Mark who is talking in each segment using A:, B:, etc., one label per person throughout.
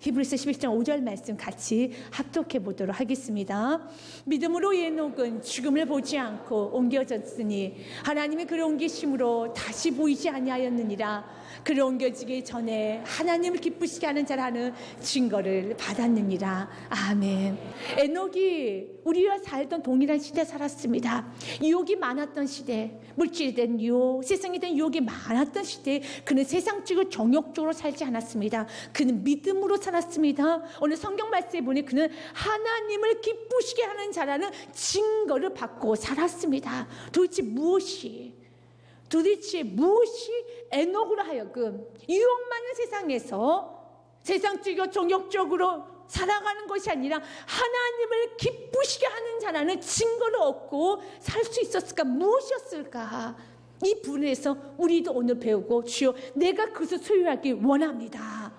A: 히브리서 11장 5절 말씀 같이 합독해 보도록 하겠습니다. 믿음으로 에녹은 죽음을 보지 않고 옮겨졌으니 하나님의 그를 옮기심으로 다시 보이지 아니하였느니라. 그를 옮겨지기 전에 하나님을 기쁘시게 하는 자라는 증거를 받았느니라. 아멘. 에녹이 우리와 살던 동일한 시대에 살았습니다. 유혹이 많았던 시대, 물질에 대한 유혹, 세상에 대한 유혹이 많았던 시대에 그는 세상적으로 정욕적으로 살지 않았습니다. 그는 믿음으로 살았습니다. 오늘 성경 말씀에 보니 그는 하나님을 기쁘시게 하는 자라는 증거를 받고 살았습니다. 도대체 무엇이 에녹으로 하여금 유혹 많은 세상에서 세상적이고 정욕적으로 살아가는 것이 아니라 하나님을 기쁘시게 하는 자라는 증거를 얻고 살 수 있었을까? 무엇이었을까? 이 부분에서 우리도 오늘 배우고, 주여 내가 그것을 소유하기 원합니다.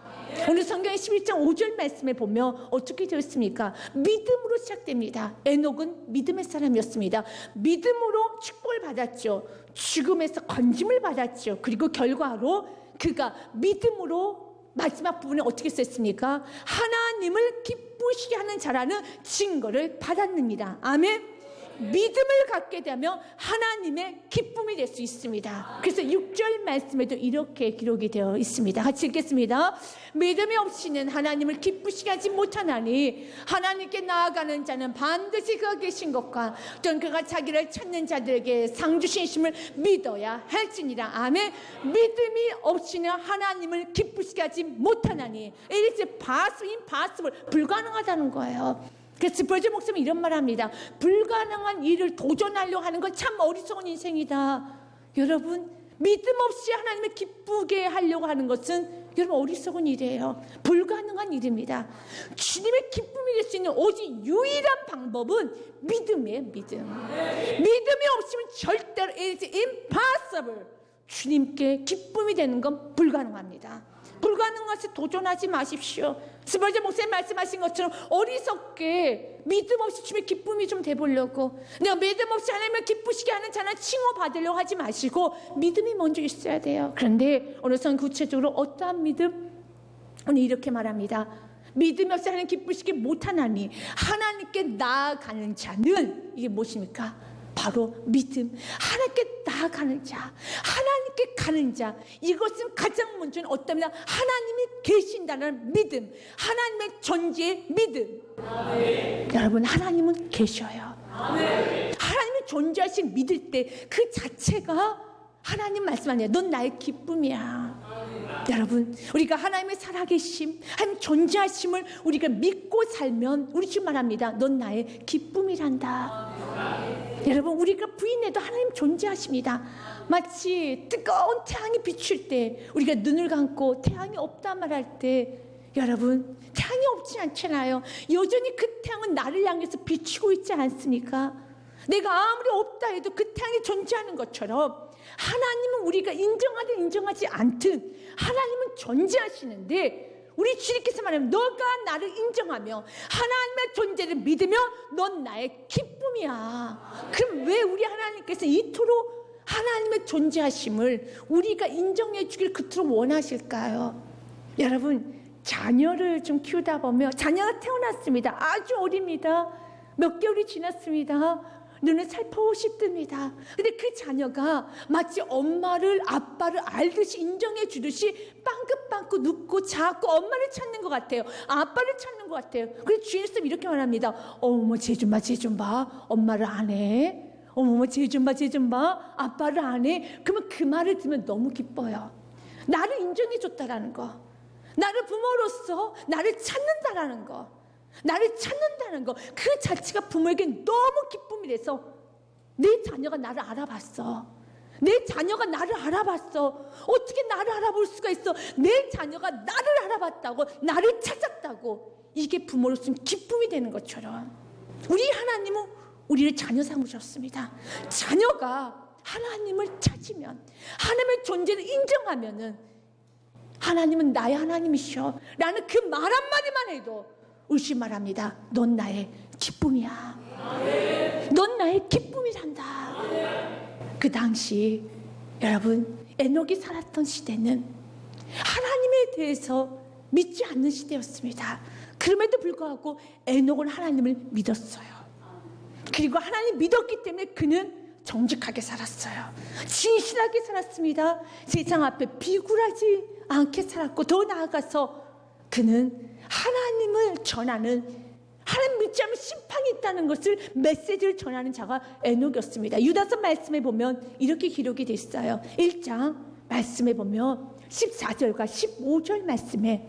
A: 오늘 성경의 11장 5절 말씀에 보면 어떻게 되었습니까? 믿음으로 시작됩니다. 에녹은 믿음의 사람이었습니다. 믿음으로 축복을 받았죠. 죽음에서 건짐을 받았죠. 그리고 결과로 그가 믿음으로 마지막 부분에 어떻게 썼습니까? 하나님을 기쁘시게 하는 자라는 증거를 받았습니다. 아멘. 믿음을 갖게 되면 하나님의 기쁨이 될 수 있습니다. 그래서 6절 말씀에도 이렇게 기록이 되어 있습니다. 같이 읽겠습니다. 믿음이 없이는 하나님을 기쁘시게 하지 못하나니 하나님께 나아가는 자는 반드시 그가 계신 것과 또는 그가 자기를 찾는 자들에게 상 주시심을 믿어야 할지니라. 아멘. 믿음이 없이는 하나님을 기쁘시게 하지 못하나니, It is impossible, 불가능하다는 거예요. 그래서 스펄전 목사님은 이런 말 합니다. 불가능한 일을 도전하려고 하는 건 참 어리석은 인생이다. 여러분, 믿음 없이 하나님을 기쁘게 하려고 하는 것은 여러분 어리석은 일이에요. 불가능한 일입니다. 주님의 기쁨이 될 수 있는 오직 유일한 방법은 믿음이에요. 믿음. 믿음이 없으면 절대로 It is impossible. 주님께 기쁨이 되는 건 불가능합니다. 불가능한 것에 도전하지 마십시오. 스펄전 목사님 말씀하신 것처럼 어리석게 믿음 없이 주님의 기쁨이 좀 돼보려고, 내가 믿음 없이 하나님을 기쁘시게 하는 자는 칭호받으려고 하지 마시고 믿음이 먼저 있어야 돼요. 그런데 오늘선 구체적으로 어떠한 믿음? 오늘 이렇게 말합니다. 믿음이 없이 하나님 기쁘시게 못하나니 하나님께 나아가는 자는, 이게 무엇입니까? 바로 믿음. 하나님께 나아가는 자, 하나님께 가는 자, 이것은 가장 먼저는 어떠합니다? 하나님이 계신다는 믿음, 하나님의 존재의 믿음. 아멘. 여러분, 하나님은 계셔요. 아멘. 하나님의 존재하신 믿을 때 그 자체가 하나님 말씀 아니에요. 넌 나의 기쁨이야. 아멘. 여러분, 우리가 하나님의 살아계심, 하나님 존재하심을 우리가 믿고 살면 우리 주 말합니다. 넌 나의 기쁨이란다. 아멘. 여러분, 우리가 부인해도 하나님 존재하십니다. 마치 뜨거운 태양이 비출 때 우리가 눈을 감고 태양이 없다 말할 때, 여러분, 태양이 없지 않잖아요. 여전히 그 태양은 나를 향해서 비추고 있지 않습니까? 내가 아무리 없다 해도 그 태양이 존재하는 것처럼 하나님은 우리가 인정하든 인정하지 않든 하나님은 존재하시는데, 우리 주님께서 말하면 너가 나를 인정하며 하나님의 존재를 믿으며 넌 나의 기쁨이야. 그럼 왜 우리 하나님께서 이토록 하나님의 존재하심을 우리가 인정해 주길 그토록 원하실까요? 여러분, 자녀를 좀 키우다 보면, 자녀가 태어났습니다. 아주 어립니다. 몇 개월이 지났습니다. 눈을 살포시 뜹니다. 근데 그 자녀가 마치 엄마를, 아빠를 알듯이 인정해 주듯이 빵긋빵긋 눕고 자꾸 엄마를 찾는 것 같아요. 아빠를 찾는 것 같아요. 그래서 주인님 이렇게 말합니다. 어머, 쟤 좀 봐. 엄마를 안 해. 어머, 쟤 좀 봐. 아빠를 안 해. 그러면 그 말을 들으면 너무 기뻐요. 나를 인정해 줬다라는 거. 나를 부모로서 나를 찾는다라는 거. 나를 찾는다는 거, 그 자체가 부모에게 너무 기쁨이 돼서 내 자녀가 나를 알아봤어. 내 자녀가 나를 알아봤어. 어떻게 나를 알아볼 수가 있어? 내 자녀가 나를 알아봤다고, 나를 찾았다고. 이게 부모로서는 기쁨이 되는 것처럼 우리 하나님은 우리를 자녀 삼으셨습니다. 자녀가 하나님을 찾으면, 하나님의 존재를 인정하면은 하나님은 나의 하나님이셔 라는 그 말 한마디만 해도 울시 말합니다. 넌 나의 기쁨이야. 아멘. 넌 나의 기쁨이란다. 아멘. 그 당시 여러분, 에녹이 살았던 시대는 하나님에 대해서 믿지 않는 시대였습니다. 그럼에도 불구하고 에녹은 하나님을 믿었어요. 그리고 하나님 믿었기 때문에 그는 정직하게 살았어요. 진실하게 살았습니다. 세상 앞에 비굴하지 않게 살았고, 더 나아가서 그는 하나님을 전하는, 하나님 믿지 않으면 심판이 있다는 것을, 메시지를 전하는 자가 에녹이었습니다. 유다서 말씀에 보면 이렇게 기록이 됐어요. 1장 말씀에 보면 14절과 15절 말씀에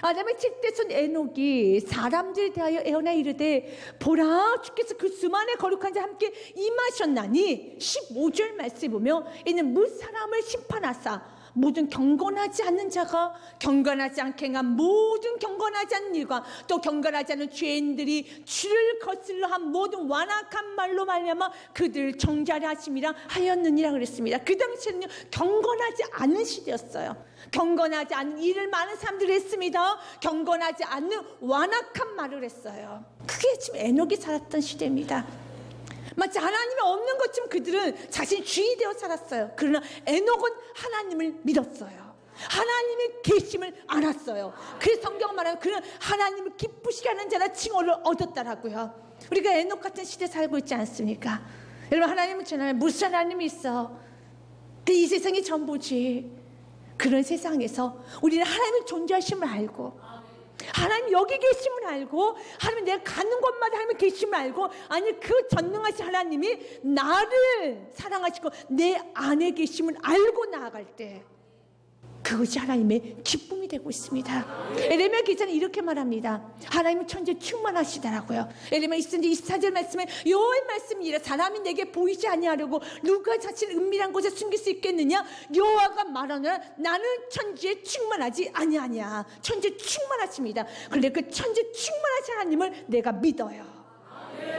A: 아담의 칠대손 에녹이 사람들에 대하여 애언하 이르되 보라, 주께서 그 수만의 거룩한 자 함께 임하셨나니 15절 말씀에 보면 이는 무 사람을 심판하사 모든 경건하지 않는 자가 경건하지 않게 행한 모든 경건하지 않는 일과 또 경건하지 않은 죄인들이 주를 거슬러 한 모든 완악한 말로 말미암아 그들을 정죄하려 하심이라 하였느니라 그랬습니다. 그 당시에는요, 경건하지 않은 시대였어요. 경건하지 않은 일을 많은 사람들이 했습니다. 경건하지 않는 완악한 말을 했어요. 그게 지금 에녹이 살았던 시대입니다. 마치 하나님이 없는 것처럼 그들은 자신 주인이 되어 살았어요. 그러나 에녹은 하나님을 믿었어요. 하나님의 계심을 알았어요. 그래서 성경 말하면 그는 하나님을 기쁘시게 하는 자라 칭호를 얻었다라고요. 우리가 에녹 같은 시대에 살고 있지 않습니까? 여러분, 하나님은 전하면 무슨 하나님이 있어? 이 세상이 전부지. 그런 세상에서 우리는 하나님의 존재하심을 알고, 하나님 여기 계심을 알고, 하나님 내가 가는 곳마다 하나님의 계심을 알고, 아니 그 전능하신 하나님이 나를 사랑하시고 내 안에 계심을 알고 나아갈 때 그것이 하나님의 기쁨이 되고 있습니다. 에레미야 기자는 이렇게 말합니다. 하나님은 천지에 충만하시더라고요. 에레미야 24절 말씀에 여호와의 말씀이라 사람이 내게 보이지 아니하려고 누가 자신을 은밀한 곳에 숨길 수 있겠느냐? 여호와가 말하노라 나는 천지에 충만하지 아니하냐. 천지에 충만하십니다. 그런데 그 천지에 충만하신 하나님을 내가 믿어요.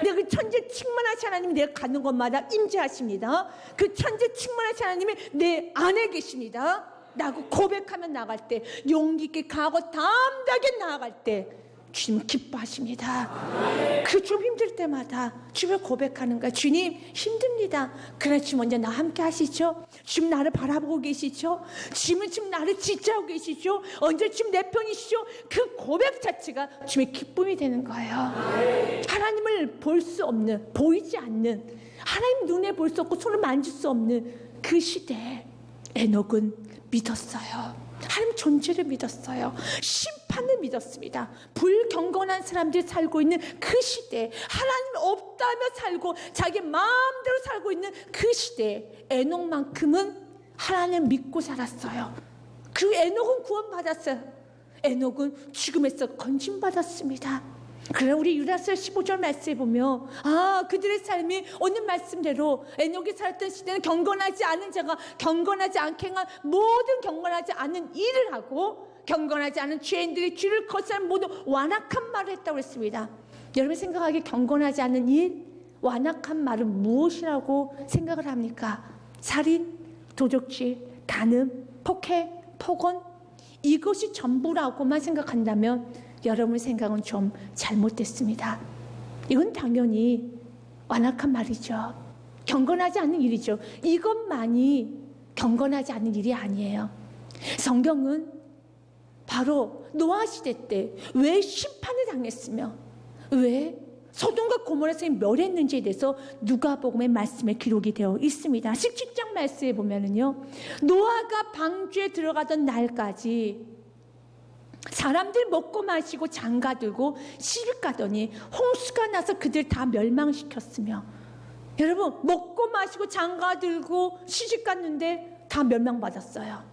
A: 내가 그 천지에 충만하신 하나님이 내가 가는 곳마다 임재하십니다. 그 천지에 충만하신 하나님이 내 안에 계십니다 라고 고백하면 나갈 때, 용기 있게 가고 담대하게 나아갈 때 주님 기뻐하십니다. 그 좀 힘들 때마다 주님을 고백하는 거야. 주님 힘듭니다. 그러나 주님 먼저 나 함께 하시죠. 주님 나를 바라보고 계시죠. 주님은 지금 나를 지지하고 계시죠. 언제 주님 내 편이시죠. 그 고백 자체가 주님의 기쁨이 되는 거예요. 하나님을 볼 수 없는, 보이지 않는, 하나님 눈에 볼 수 없고 손을 만질 수 없는 그 시대에 에녹은 믿었어요. 하나님 존재를 믿었어요. 심판을 믿었습니다. 불경건한 사람들이 살고 있는 그 시대에, 하나님 없다며 살고 자기 마음대로 살고 있는 그 시대에 에녹만큼은 하나님을 믿고 살았어요. 그리고 에녹은 구원받았어요. 에녹은 죽음에서 건진받았습니다. 그래, 우리 유다서 15절 말씀에 보면 그들의 삶이 오늘 말씀대로 에녹이 살았던 시대는 경건하지 않은 자가 경건하지 않게 행한 모든 경건하지 않은 일을 하고 경건하지 않은 죄인들이 주를 거스르는 모든 완악한 말을 했다고 했습니다. 여러분 생각하기에 경건하지 않은 일, 완악한 말은 무엇이라고 생각을 합니까? 살인, 도적질, 간음, 폭행, 폭언, 이것이 전부라고만 생각한다면 여러분 생각은 좀 잘못됐습니다. 이건 당연히 완악한 말이죠. 경건하지 않는 일이죠. 이것만이 경건하지 않는 일이 아니에요. 성경은 바로 노아 시대 때 왜 심판을 당했으며 왜 소돔과 고모라에서 멸했는지에 대해서 누가복음의 말씀에 기록이 되어 있습니다. 17장 말씀에 보면은요, 노아가 방주에 들어가던 날까지 사람들 먹고 마시고 장가들고 시집 가더니 홍수가 나서 그들 다 멸망시켰으며, 여러분 먹고 마시고 장가들고 시집 갔는데 다 멸망받았어요.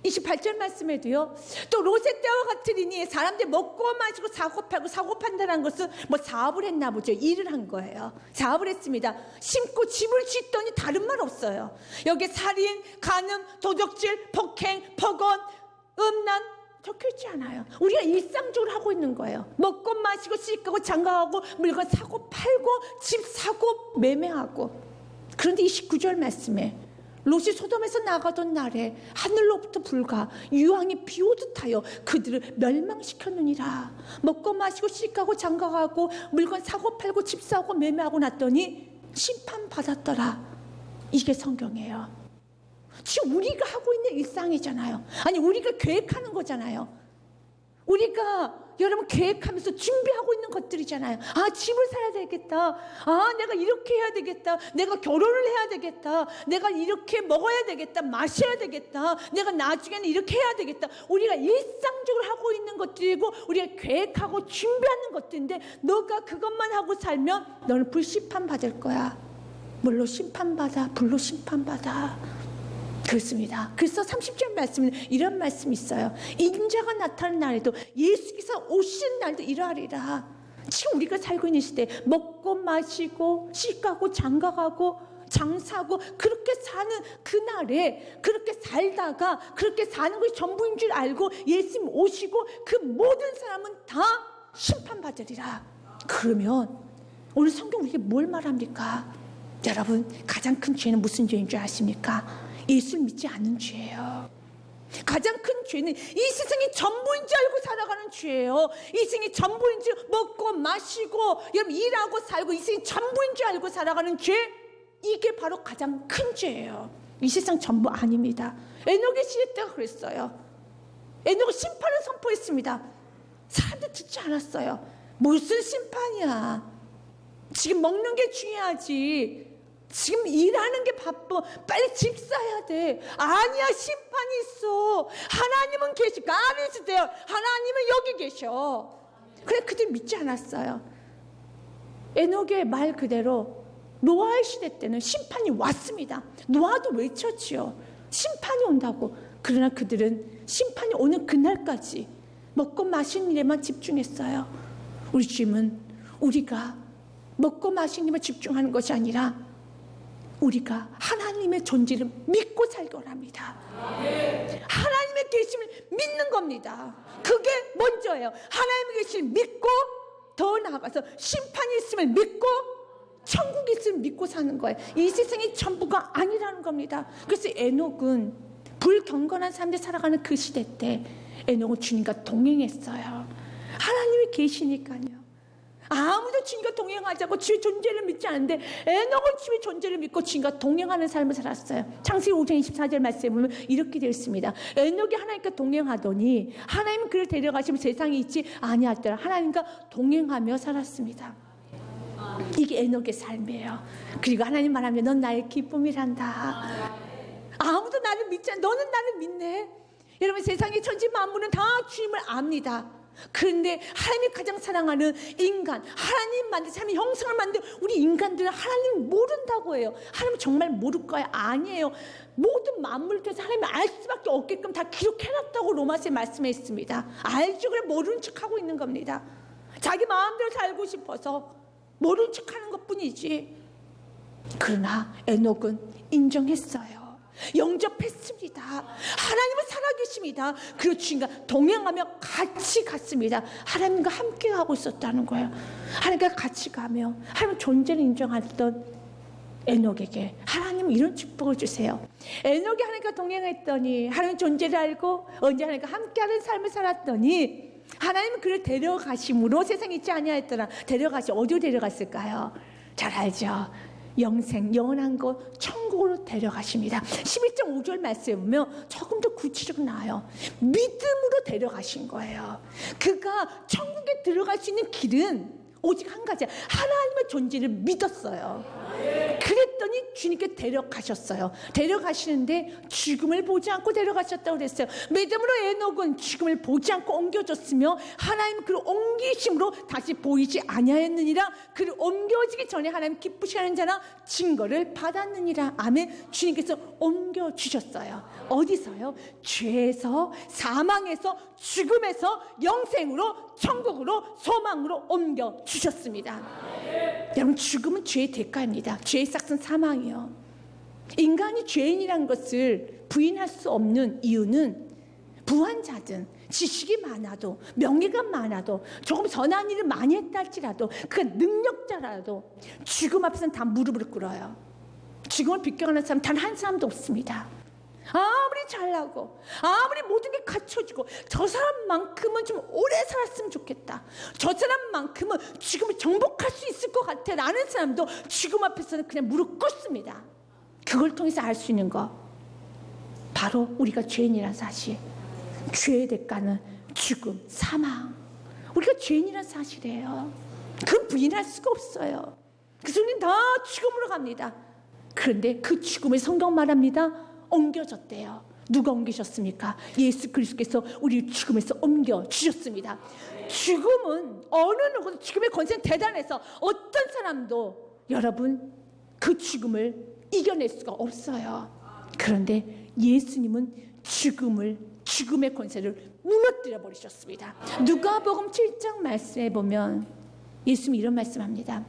A: 28절 말씀에도요, 또 롯의 때와 같으리니 사람들이 먹고 마시고 사고 팔고, 사고 판다는 것은 뭐 사업을 했나 보죠. 일을 한 거예요. 사업을 했습니다. 심고 집을 짓더니 다른 말 없어요. 여기 살인, 간음, 도적질, 폭행, 폭언, 음란 적혀있지 않아요. 우리가 일상적으로 하고 있는 거예요. 먹고 마시고 시집가고 장가가고 물건 사고 팔고 집 사고 매매하고. 그런데 29절 말씀에 롯이 소돔에서 나가던 날에 하늘로부터 불과 유황이 비오듯 하여 그들을 멸망시켰느니라. 먹고 마시고 시집가고 장가가고 물건 사고 팔고 집 사고 매매하고 났더니 심판받았더라. 이게 성경이에요. 지금 우리가 하고 있는 일상이잖아요. 아니 우리가 계획하는 거잖아요. 우리가 여러분 계획하면서 준비하고 있는 것들이잖아요. 아, 집을 사야 되겠다. 아, 내가 이렇게 해야 되겠다. 내가 결혼을 해야 되겠다. 내가 이렇게 먹어야 되겠다. 마셔야 되겠다. 내가 나중에는 이렇게 해야 되겠다. 우리가 일상적으로 하고 있는 것들이고 우리가 계획하고 준비하는 것들인데 너가 그것만 하고 살면 너는 불심판 받을 거야. 물로 심판받아, 불로 심판받아. 그렇습니다. 그래서 30절 말씀은 이런 말씀이 있어요. 인자가 나타나는 날에도 예수께서 오시는 날도 이러하리라. 지금 우리가 살고 있는 시대에 먹고 마시고 시가고 장가가고 장사하고 그렇게 사는 그날에 그렇게 살다가 그렇게 사는 것이 전부인 줄 알고 예수님 오시고 그 모든 사람은 다 심판받으리라. 그러면 오늘 성경 우리에게 뭘 말합니까? 여러분, 가장 큰 죄는 무슨 죄인 줄 아십니까? 예수를 믿지 않는 죄예요. 가장 큰 죄는 이 세상이 전부인 줄 알고 살아가는 죄예요. 이 세상이 전부인 줄 먹고 마시고 여러분 일하고 살고 이 세상이 전부인 줄 알고 살아가는 죄, 이게 바로 가장 큰 죄예요. 이 세상 전부 아닙니다. 에녹의 시대 때가 그랬어요. 에녹은 심판을 선포했습니다. 사람들 듣지 않았어요. 무슨 심판이야. 지금 먹는 게 중요하지. 지금 일하는 게 바빠. 빨리 집 사야 돼. 아니야, 심판이 있어. 하나님은 계시. God is there. 하나님은 여기 계셔. 그래, 그들 믿지 않았어요. 에녹의 말 그대로 노아의 시대 때는 심판이 왔습니다. 노아도 외쳤지요. 심판이 온다고. 그러나 그들은 심판이 오는 그날까지 먹고 마시는 일에만 집중했어요. 우리 주님은 우리가 먹고 마시는 일에만 집중하는 것이 아니라 우리가 하나님의 존재를 믿고 살기 원합니다. 하나님의 계심을 믿는 겁니다. 그게 먼저예요. 하나님의 계심을 믿고 더 나아가서 심판이 있음을 믿고 천국이 있음을 믿고 사는 거예요. 이 세상이 전부가 아니라는 겁니다. 그래서 에녹은 불경건한 사람들이 살아가는 그 시대 때 에녹은 주님과 동행했어요. 하나님이 계시니까요. 아무도 주님과 동행하자고 주의 존재를 믿지 않는데 에녹은 주의 존재를 믿고 주님과 동행하는 삶을 살았어요. 창세기 5장 24절 말씀에 보면 이렇게 되어 있습니다. 에녹이 하나님과 동행하더니 하나님은 그를 데려가시면 세상에 있지 아니하더라. 하나님과 동행하며 살았습니다. 이게 에녹의 삶이에요. 그리고 하나님 말합니다. 넌 나의 기쁨이란다. 아무도 나를 믿지 않아. 너는 나를 믿네. 여러분, 세상의 천지 만물은 다 주님을 압니다. 그런데 하나님이 가장 사랑하는 인간, 하나님 만든 하나님 형상을 만든 우리 인간들은 하나님을 모른다고 해요. 하나님 정말 모를 거야? 아니에요. 모든 만물을 통해서 하나님을 알 수밖에 없게끔 다 기록해놨다고 로마서에 말씀했습니다. 알죠? 그래 모르는 척하고 있는 겁니다. 자기 마음대로 살고 싶어서 모르는 척하는 것뿐이지. 그러나 에녹은 인정했어요. 영접했습니다. 하나님은 살아계십니다. 그리고 주님과 동행하며 같이 갔습니다. 하나님과 함께 가고 있었다는 거예요. 하나님과 같이 가며 하나님 존재를 인정했던 에녹에게 하나님은 이런 축복을 주세요. 에녹이 하나님과 동행했더니 하나님 존재를 알고 언제 하나님과 함께하는 삶을 살았더니 하나님은 그를 데려가심으로 세상에 있지 아니하였더라. 어디로 데려갔을까요? 잘 알죠. 영생, 영원한 곳, 천국으로 데려가십니다. 11장 5절 말씀에 보면 조금 더 구체적으로 나와요. 믿음으로 데려가신 거예요. 그가 천국에 들어갈 수 있는 길은 오직 한 가지, 하나님의 존재를 믿었어요. 그랬더니 주님께 데려가셨어요. 데려가시는데 죽음을 보지 않고 데려가셨다고 그랬어요. 믿음으로 에녹은 죽음을 보지 않고 옮겨졌으며 하나님 그를 옮기심으로 다시 보이지 아니하였느니라. 그를 옮겨지기 전에 하나님 기쁘시게 하는 자나 증거를 받았느니라. 아멘. 주님께서 옮겨주셨어요. 어디서요? 죄에서, 사망에서, 죽음에서 영생으로, 천국으로, 소망으로 옮겨주셨습니다. 여러분, 죽음은 죄의 대가입니다. 죄의 싹은 사망이요. 인간이 죄인이라는 것을 부인할 수 없는 이유는 부한자든 지식이 많아도 명예가 많아도 조금 선한 일을 많이 했다 할지라도 그 능력자라도 죽음 앞에서는 다 무릎을 꿇어요. 죽음을 비껴가는 사람 단 한 사람도 없습니다. 아무리 잘나고 아무리 모든 게 갖춰지고 저 사람만큼은 좀 오래 살았으면 좋겠다, 저 사람만큼은 죽음을 정복할 수 있을 것 같아 라는 사람도 죽음 앞에서는 그냥 무릎 꿇습니다. 그걸 통해서 알 수 있는 거 바로 우리가 죄인이라는 사실. 죄의 대가는 죽음, 사망. 우리가 죄인이라는 사실이에요. 그 부인할 수가 없어요. 그 손님 다 죽음으로 갑니다. 그런데 그 죽음을 성경 말합니다. 옮겨졌대요. 누가 옮기셨습니까? 예수 그리스도께서 우리 죽음에서 옮겨주셨습니다. 죽음은 어느 누구도 죽음의 권세는 대단해서 어떤 사람도 여러분 그 죽음을 이겨낼 수가 없어요. 그런데 예수님은 죽음의 권세를 무너뜨려 버리셨습니다. 누가복음 7장 말씀에 보면 예수님이 이런 말씀합니다.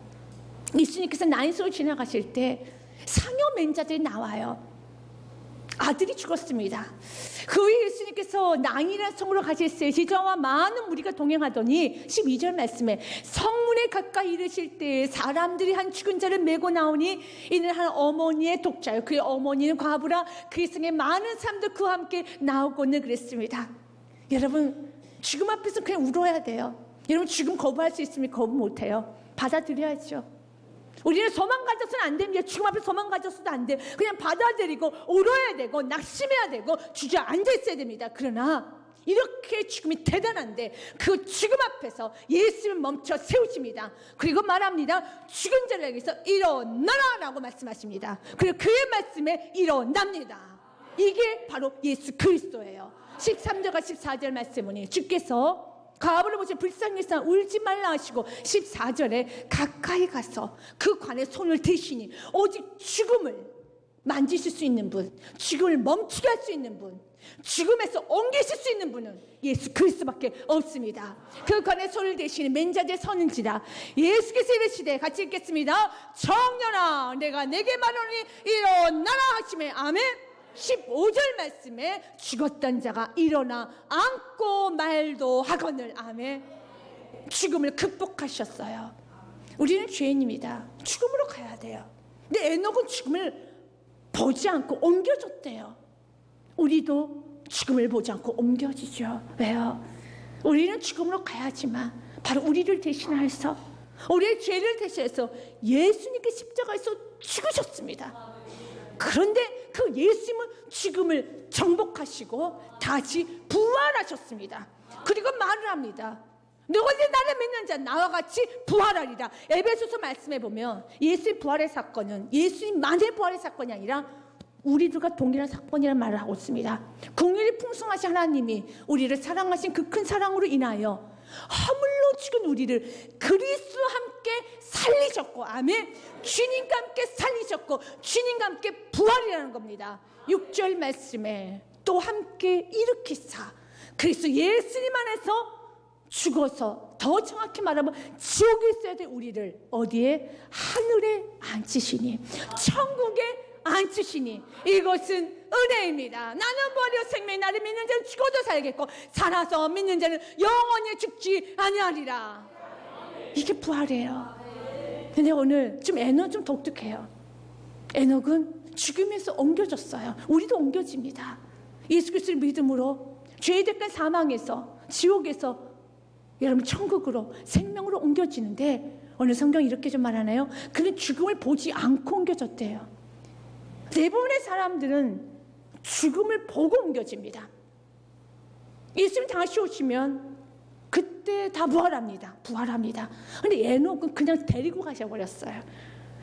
A: 예수님께서 나인소를 지나가실 때 상여 맹자들이 나와요. 아들이 죽었습니다. 그 후에 예수님께서 나인이라는 성으로 가셨어요. 제자와 많은 무리가 동행하더니 12절 말씀에 성문에 가까이 이르실 때 사람들이 한 죽은 자를 메고 나오니 이는 한 어머니의 독자요 그의 어머니는 과부라 그의 성에 많은 사람들 그와 함께 나오고는 그랬습니다. 여러분 죽음 앞에서 그냥 울어야 돼요. 여러분 죽음 거부할 수 있으면 거부 못해요. 받아들여야죠. 우리는 소망 가져서는 안 됩니다. 죽음 앞에 소망 가져서도 안 돼요. 그냥 받아들이고 울어야 되고 낙심해야 되고 주저앉아 있어야 됩니다. 그러나 이렇게 죽음이 대단한데 그 죽음 앞에서 예수님을 멈춰 세우십니다. 그리고 말합니다. 죽은 자를 향해서 일어나라 라고 말씀하십니다. 그리고 그의 말씀에 일어납니다. 이게 바로 예수 그리스도예요. 13절과 14절 말씀은 주께서 과부를 보시고 불쌍해서 울지 말라 하시고 14절에 가까이 가서 그 관에 손을 대시니 오직 죽음을 만지실 수 있는 분, 죽음을 멈추게 할 수 있는 분, 죽음에서 옮기실 수 있는 분은 예수 그리스도밖에 없습니다. 그 관에 손을 대시니 맨자재 서는지라 예수께서 이르시되 같이 읽겠습니다. 청년아 내가 내게 말하노니 일어나라 하시매 아멘. 15절 말씀에 죽었던 자가 일어나 앉고 말도 하거늘 아멘. 죽음을 극복하셨어요. 우리는 죄인입니다. 죽음으로 가야 돼요. 근데 에녹은 죽음을 보지 않고 옮겨졌대요. 우리도 죽음을 보지 않고 옮겨지죠. 왜요? 우리는 죽음으로 가야지만 바로 우리를 대신해서 우리의 죄를 대신해서 예수님께 십자가에서 죽으셨습니다. 그런데 그 예수님은 죽음을 정복하시고 다시 부활하셨습니다. 그리고 말을 합니다. 누구든지 나를 믿는 자 나와 같이 부활하리라. 에베소서 말씀해 보면 예수의 부활의 사건은 예수님만의 부활의 사건이 아니라 우리들과 동일한 사건이라는 말을 하고 있습니다. 공의를 풍성하신 하나님이 우리를 사랑하신 그 큰 사랑으로 인하여 허물로 죽은 우리를 그리스도와 함께 살리셨고 아멘. 주님과 함께 살리셨고 주님과 함께 부활이라는 겁니다. 6절 말씀에 또 함께 일으키사 그리스도 예수님 안에서 죽어서 더 정확히 말하면 지옥에 있어야 될 우리를 어디에? 하늘에 앉히시니 천국에 앉히시니 이것은 은혜입니다. 나는 버려 생명이 나를 믿는 자는 죽어도 살겠고 살아서 믿는 자는 영원히 죽지 아니하리라. 이게 부활이에요. 근데 오늘 좀 에녹 좀 독특해요. 에녹은 죽음에서 옮겨졌어요. 우리도 옮겨집니다. 예수 그리스도를 믿음으로 죄의 대가 사망에서 지옥에서 여러분 천국으로 생명으로 옮겨지는데 오늘 성경이 이렇게 좀 말하나요? 그는 죽음을 보지 않고 옮겨졌대요. 대부분의 사람들은 죽음을 보고 옮겨집니다. 예수님 다시 오시면 그때 다 부활합니다. 그런데 에녹은 그냥 데리고 가셔버렸어요.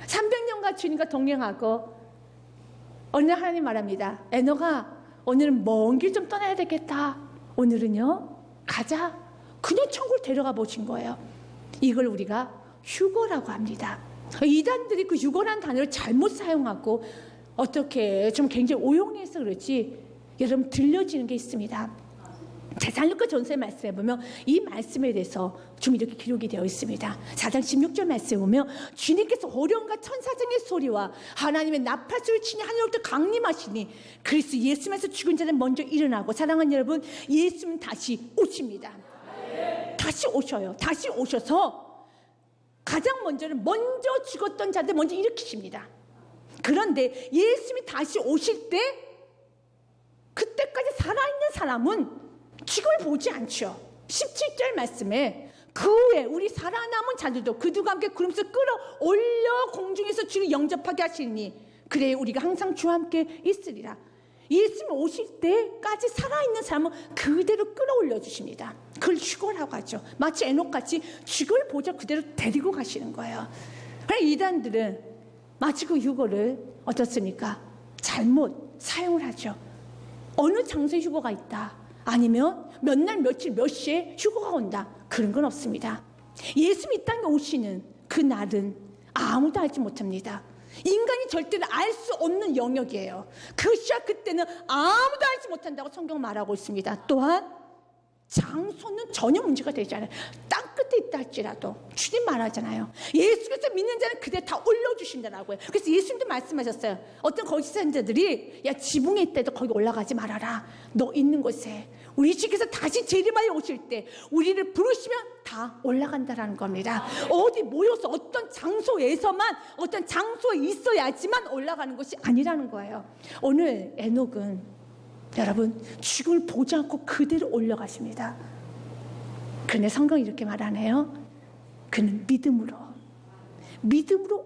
A: 300년간 주님과 동행하고 어느 날 하나님 말합니다. 에녹아 오늘은 먼 길 좀 떠나야 되겠다. 오늘은요 가자. 그냥 천국을 데려가 보신 거예요. 이걸 우리가 휴거라고 합니다. 이단들이 그 휴거라는 단어를 잘못 사용하고 어떻게 좀 굉장히 오용해서 그렇지 여러분 들려지는 게 있습니다. 데살로니가 전서의 말씀에 보면 이 말씀에 대해서 좀 이렇게 기록이 되어 있습니다. 4장 16절 말씀에 보면 주님께서 호령과 천사장의 소리와 하나님의 나팔소리를 치니 하늘로부터 강림하시니 그리스도 예수님에서 죽은 자는 먼저 일어나고 사랑하는 여러분 예수님 다시 오십니다. 다시 오셔요. 다시 오셔서 가장 먼저는 먼저 죽었던 자들 먼저 일으키십니다. 그런데 예수님이 다시 오실 때 그때까지 살아있는 사람은 죽음을 보지 않죠. 17절 말씀에 그 후에 우리 살아남은 자들도 그들과 함께 구름에서 끌어올려 공중에서 주를 영접하게 하시니 그래 우리가 항상 주와 함께 있으리라. 예수님 오실 때까지 살아있는 사람은 그대로 끌어올려 주십니다. 그걸 휴거라고 하죠. 마치 에녹같이 죽을 보좌 그대로 데리고 가시는 거예요. 그래서 이단들은 마치 그 휴거를 어떻습니까? 잘못 사용을 하죠. 어느 장소에 휴거가 있다, 아니면 몇 날 며칠 몇 시에 휴거가 온다, 그런 건 없습니다. 예수님이 이 땅에 오시는 그 날은 아무도 알지 못합니다. 인간이 절대로 알 수 없는 영역이에요. 그 시와 그때는 아무도 알지 못한다고 성경 말하고 있습니다. 또한 장소는 전혀 문제가 되지 않아요. 땅 끝에 있다 할지라도 주님 말하잖아요. 예수께서 믿는 자는 그대 다 올려주신다라고요. 그래서 예수님도 말씀하셨어요. 어떤 거짓 선지자들이 야, 지붕에 있다도 거기 올라가지 말아라. 너 있는 곳에 우리 주께서 다시 재림하여 오실 때 우리를 부르시면 다 올라간다라는 겁니다. 어디 모여서 어떤 장소에서만 어떤 장소에 있어야지만 올라가는 것이 아니라는 거예요. 오늘 에녹은 여러분 죽음을 보지 않고 그대로 올라가십니다. 그런데 성경이 이렇게 말하네요. 그는 믿음으로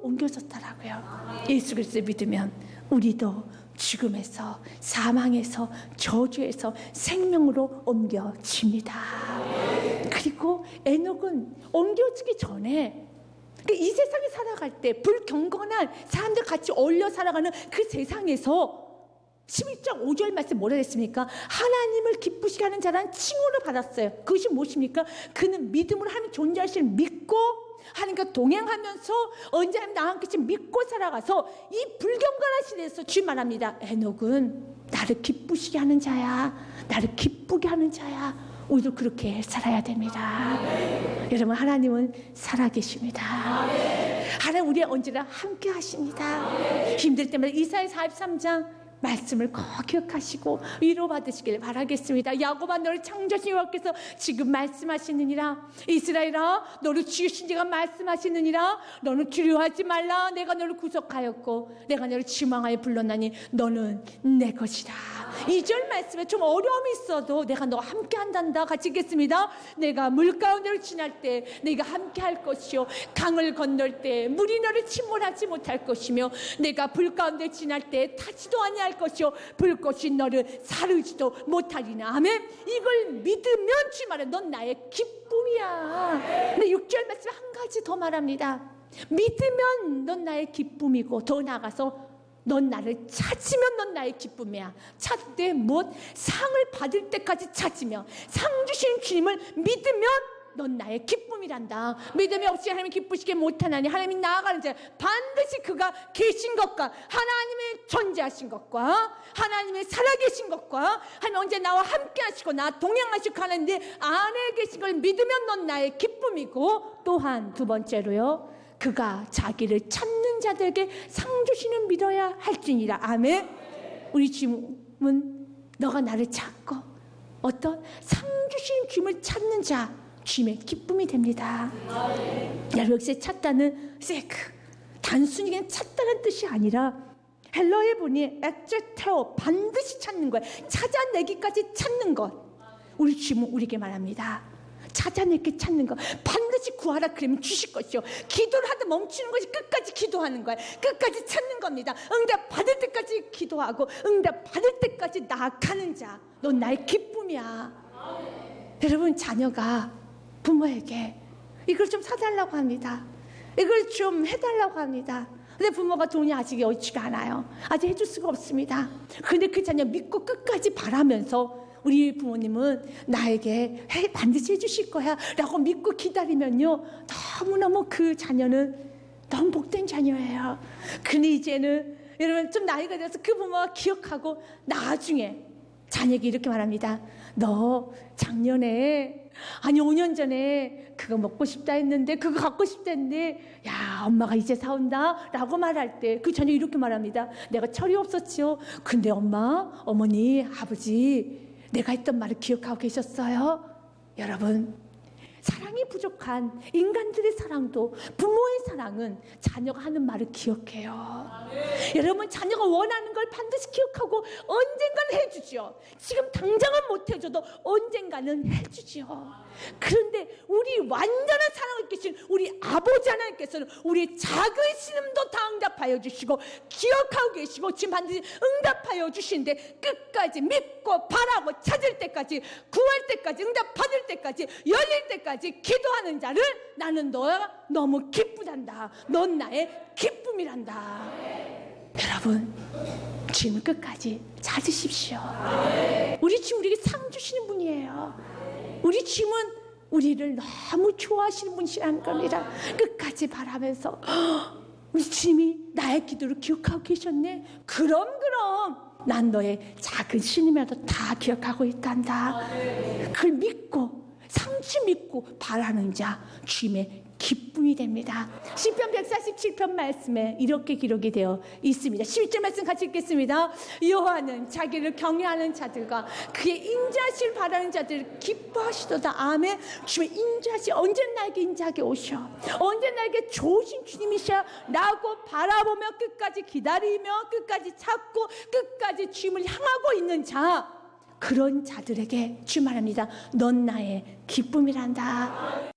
A: 옮겨졌다라고요. 예수 그리스도를 믿으면 우리도 죽음에서 사망에서 저주에서 생명으로 옮겨집니다. 그리고 에녹은 옮겨지기 전에 이 세상에 살아갈 때 불경건한 사람들 같이 어울려 살아가는 그 세상에서 11장 5절 말씀 뭐라 했습니까? 하나님을 기쁘시게 하는 자라는 칭호를 받았어요. 그것이 무엇입니까? 그는 믿음으로 하나님 존재하시를 믿고 하나님과 동행하면서 언제 하나님 나와 함께 믿고 살아가서 이 불경건한 시대에서 주님 말합니다. 에녹은 나를 기쁘시게 하는 자야. 나를 기쁘게 하는 자야. 우리도 그렇게 살아야 됩니다. 여러분, 하나님은 살아계십니다. 하나님 우리의 언제나 함께 하십니다. 힘들 때마다 이사야 43장 말씀을 꼭 기억하시고 위로받으시길 바라겠습니다. 야곱아, 너를 창조하신 여호와께서 지금 말씀하시느니라. 이스라엘아, 너를 지으신 자가 말씀하시느니라. 너는 두려워하지 말라. 내가 너를 구속하였고 내가 너를 지망하여 불렀나니 너는 내 것이다. 2절 말씀에 좀 어려움이 있어도 내가 너와 함께 한단다. 같이 읽겠습니다. 내가 물 가운데를 지날 때 내가 함께 할 것이요 강을 건널 때 물이 너를 침몰하지 못할 것이며 내가 불 가운데 지날 때 타지도 아니할 것이요 불꽃이 너를 사르지도 못하리나. 아멘. 이걸 믿으면 주님 말해 넌 나의 기쁨이야. 근데 6절 말씀 한 가지 더 말합니다. 믿으면 넌 나의 기쁨이고 더 나아가서 넌 나를 찾으면 넌 나의 기쁨이야. 찾되 무엇? 상을 받을 때까지 찾으며 상 주신 주님을 믿으면 넌 나의 기쁨이란다. 믿음이 없이 하나님 기쁘시게 못하나니 하나님이 나아가는 자 반드시 그가 계신 것과 하나님의 존재하신 것과 하나님의 살아계신 것과 하나님 언제 나와 함께 하시고 나 동행하시고 하는데 안에 계신 걸 믿으면 넌 나의 기쁨이고, 또한 두 번째로요, 그가 자기를 찾는 자들에게 상 주시는 믿어야 할지니라. 아멘. 우리 주님은 너가 나를 찾고 어떤 상 주시는 주님을 찾는 자 주님의 기쁨이 됩니다. 여러분, 여기서 찾다는 세크 단순히 그냥 찾다는 뜻이 아니라 헬러에 보니 엑제테오 반드시 찾는 거예요. 찾아내기까지 찾는 것. 우리 주님은 우리에게 말합니다. 찾아내기 찾는 것. 반드시 구하라 그러면 주실 것이요. 기도를 하다 멈추는 것이 끝까지 기도하는 거예요. 끝까지 찾는 겁니다. 응답 받을 때까지 기도하고 응답 받을 때까지 나아가는 자, 넌 나의 기쁨이야. 여러분, 자녀가 부모에게 이걸 좀 사달라고 합니다. 이걸 좀 해달라고 합니다. 근데 부모가 돈이 아직 여의치가 않아요. 아직 해줄 수가 없습니다. 근데 그 자녀 믿고 끝까지 바라면서 우리 부모님은 나에게 반드시 해주실 거야 라고 믿고 기다리면요, 너무너무 그 자녀는 너무 복된 자녀예요. 근데 이제는 여러분 좀 나이가 들어서 그 부모가 기억하고 나중에 자녀에게 이렇게 말합니다. 너 작년에 아니 5년 전에 그거 먹고 싶다 했는데 그거 갖고 싶다 했는데 야 엄마가 이제 사온다 라고 말할 때 그 자녀 이렇게 말합니다. 내가 철이 없었지요. 근데 엄마, 어머니, 아버지 내가 했던 말을 기억하고 계셨어요? 여러분, 사랑이 부족한 인간들의 사랑도 부모의 사랑은 자녀가 하는 말을 기억해요. 여러분, 자녀가 원하는 걸 반드시 기억하고 언젠가는 해주죠. 지금 당장은 못 해줘도 언젠가는 해주죠. 그런데 우리 완전한 사랑을 끼친 우리 아버지 하나님께서는 우리의 작은 신음도 다 응답하여 응답하여 주시고 기억하고 계시고 지금 반드시 응답하여 주시는데 끝까지 믿고 바라고 찾을 때까지 구할 때까지 응답받을 때까지 열릴 때까지 기도하는 자를 나는 너가 너무 기쁘단다. 넌 나의 기쁨이란다. 여러분 주님을 끝까지 찾으십시오. 우리 주님 우리에게 상 주시는 분이에요. 우리 주님은 우리를 너무 좋아하시는 분이라는 겁니다. 끝까지 바라면서 우리 주님이 나의 기도를 기억하고 계셨네. 그럼 난 너의 작은 신임이라도 다 기억하고 있단다. 그걸 믿고 상주 믿고 바라는 자 주님의 기쁨이 됩니다. 시편 147편 말씀에 이렇게 기록이 되어 있습니다. 11절 말씀 같이 읽겠습니다. 여호와는 자기를 경외하는 자들과 그의 인자하시를 바라는 자들을 기뻐하시도다. 아멘. 주의 인자하시 언제 나에게 인자하게 오셔, 언제 나에게 좋으신 주님이셔 라고 바라보며 끝까지 기다리며 끝까지 찾고 끝까지 주님을 향하고 있는 자, 그런 자들에게 주님 말합니다. 넌 나의 기쁨이란다.